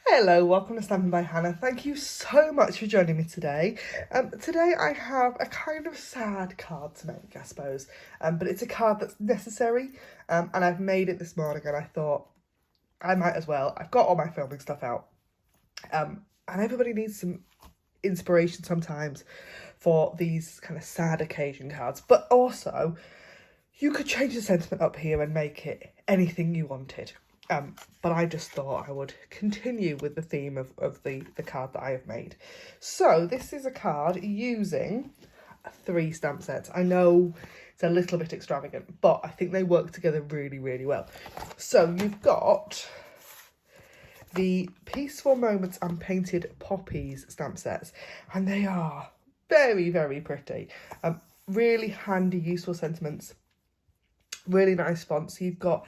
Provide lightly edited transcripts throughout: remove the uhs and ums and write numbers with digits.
Hello, welcome to Stampin' by Hannah. Thank you so much for joining me today. Today I have a kind of sad card to make, I suppose, but it's a card that's necessary, and I've made it this morning and I thought I might as well. I've got all my filming stuff out, and everybody needs some inspiration sometimes for these kind of sad occasion cards, but also you could change the sentiment up here and make it anything you wanted. But I just thought I would continue with the theme of the card that I have made. So this is a card using 3 stamp sets. I know it's a little bit extravagant, but I think they work together really, really well. So you've got the Peaceful Moments and Painted Poppies stamp sets, and they are very, very pretty. Really handy, useful sentiments. Really nice fonts. So you've got,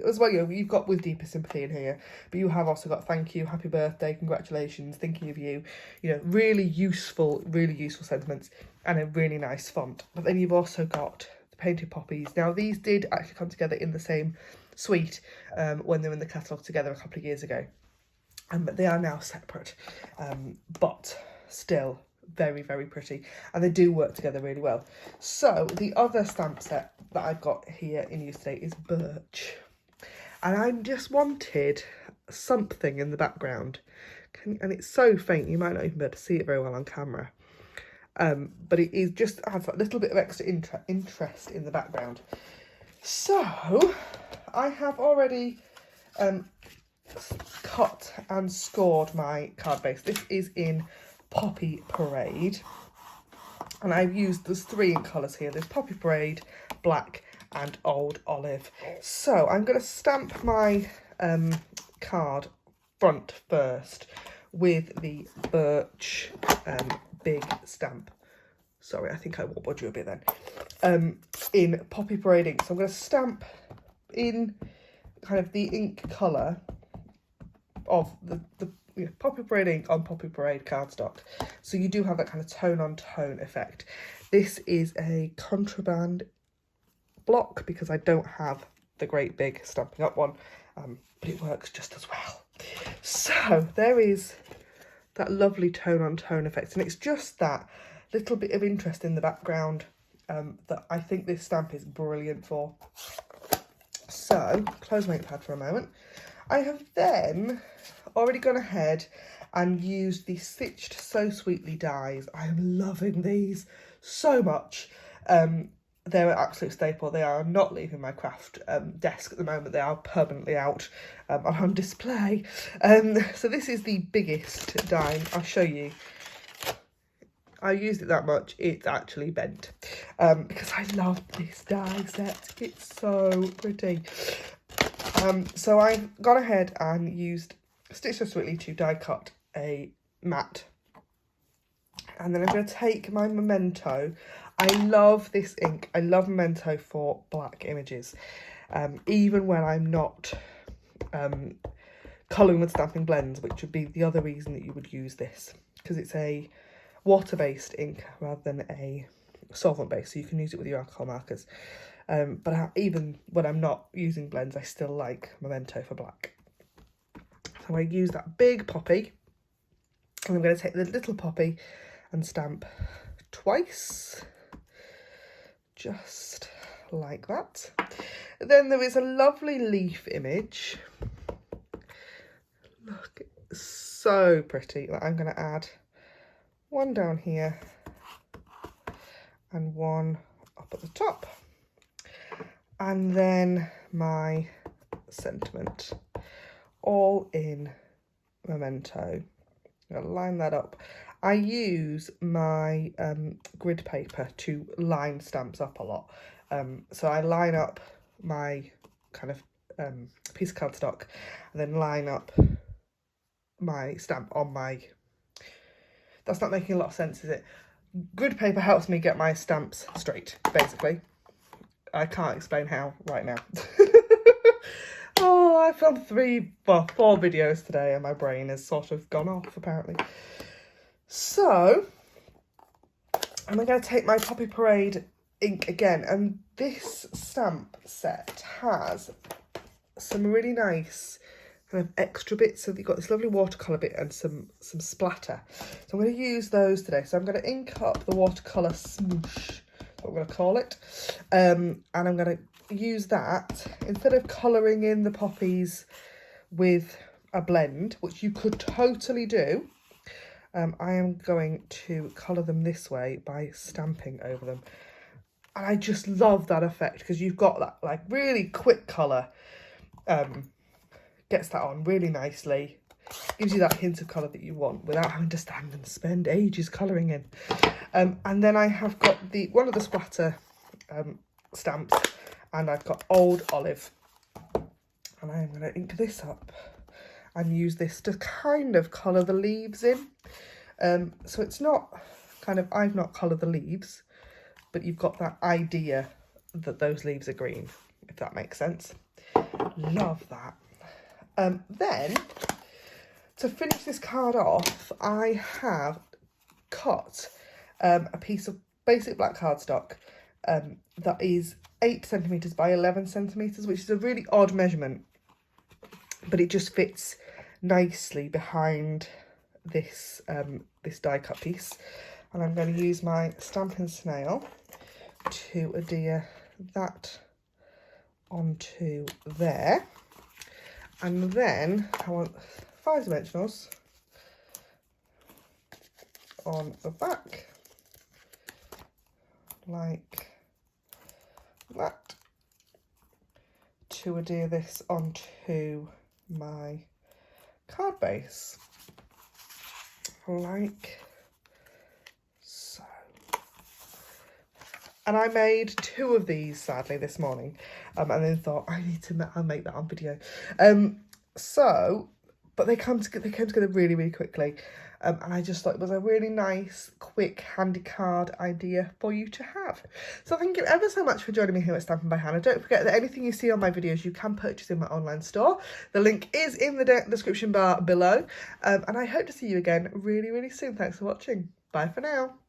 as well, you've got With Deepest Sympathy in here, but you have also got thank you, happy birthday, congratulations, thinking of you. Really useful sentiments and a really nice font. But then you've also got the Painted Poppies. Now these did actually come together in the same suite when they were in the catalogue together a couple of years ago. But they are now separate, but still very, very pretty, and they do work together really well. So the other stamp set that I've got here in use today is Birch, and I just wanted something in the background, and it's so faint you might not even be able to see it very well on camera, but it is just adds that little bit of extra interest in the background. So I have already cut and scored my card base. This is in Poppy Parade, and I've used, there's 3 in colours here. There's Poppy Parade, Black and Old Olive. So I'm going to stamp my card front first with the Birch big stamp. Sorry, I think I wobbled you a bit then. In Poppy Parade ink. So I'm going to stamp in kind of the ink colour of the Poppy Parade ink on Poppy Parade cardstock. So you do have that kind of tone-on-tone effect. This is a contraband block because I don't have the great big Stampin' Up one, but it works just as well. So there is that lovely tone-on-tone effect, and it's just that little bit of interest in the background that I think this stamp is brilliant for. So, close my ink pad for a moment. I have then already gone ahead and used the Stitched So Sweetly dies. I am loving these so much. They're an absolute staple. They are not leaving my craft desk at the moment. They are permanently out on display. So this is the biggest die. I'll show you. I used it that much, it's actually bent. Because I love this die set. It's so pretty. So I've gone ahead and used Stitch So Sweetly to die cut a matte. And then I'm going to take my Memento. I love this ink. I love Memento for black images. Even when I'm not colouring with Stampin' Blends, which would be the other reason that you would use this. Because it's a water-based ink rather than a solvent-based, so you can use it with your alcohol markers. But even when I'm not using blends, I still like Memento for black. So I use that big poppy, and I'm going to take the little poppy and stamp twice, just like that. Then there is a lovely leaf image. Look, it's so pretty. I'm going to add one down here and one up at the top. And then my sentiment, all in Memento. I'm going to line that up. I use my grid paper to line stamps up a lot. So I line up my kind of piece of cardstock and then line up my stamp on my... That's not making a lot of sense, is it? Grid paper helps me get my stamps straight, basically. I can't explain how right now. Oh, I filmed 4 videos today and my brain has sort of gone off, apparently. So, I'm going to take my Poppy Parade ink again, and this stamp set has some really nice kind of extra bits. So you've got this lovely watercolour bit and some splatter. So I'm going to use those today. So I'm going to ink up the watercolour smoosh, that's what I'm going to call it. And I'm going to use that, instead of colouring in the poppies with a blend, which you could totally do, I am going to colour them this way by stamping over them. And I just love that effect, because you've got that like really quick colour, gets that on really nicely, gives you that hint of colour that you want without having to stand and spend ages colouring in. And then I have got one of the splatter stamps, and I've got Old Olive, and I'm going to ink this up and use this to kind of colour the leaves in. So it's not kind of, I've not coloured the leaves, but you've got that idea that those leaves are green, if that makes sense. Love that. Then, to finish this card off, I have cut a piece of basic black cardstock that is 8 centimetres by 11 centimetres, which is a really odd measurement, but it just fits nicely behind this this die cut piece. And I'm going to use my Stampin' Snail to adhere that onto there. And then I want 5 dimensionals on the back, like that, to adhere this onto my card base, like so. And I made 2 of these, sadly, this morning, and then thought I'll make that on video. But they came together really, really quickly, and I just thought it was a really nice, quick, handy card idea for you to have. So thank you ever so much for joining me here at Stampin' by Hannah. Don't forget that anything you see on my videos you can purchase in my online store. The link is in the description bar below, and I hope to see you again really, really soon. Thanks for watching. Bye for now.